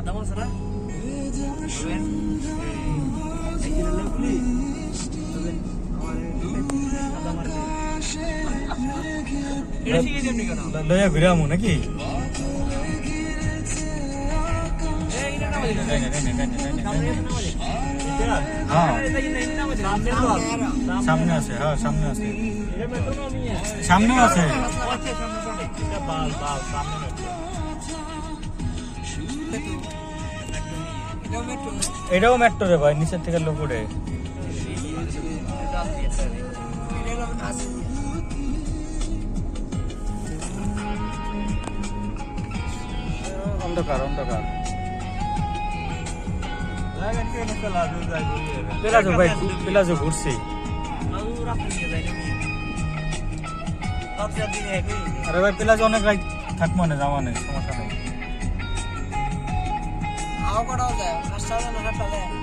আদা মশলা বুঝবেন এই যে লেবুলি বুঝবেন আমার আদা মারবে এটা শিখে দেবনি কেন লয়া ঘুরামু নাকি এই না বাজে হ্যাঁ সামনে সামনে আছে হ্যাঁ সামনে আছে এটা মেট্রো নমি সামনে আছে আছে সামনে চলে এটা বাল সামনে মেট্রো এটাও মেট্রো রে ভাই নিচের থেকে লোক উঠে অন্ধকার অন্ধকার পেলাজো ভাই পেলাজো ঘুরছি আরে ভাই পেলাজো অনেক রাইট থাকবো না যাওয়া নেই সমস্যা নেই আও করাও যায় 5টা না 7টা যায়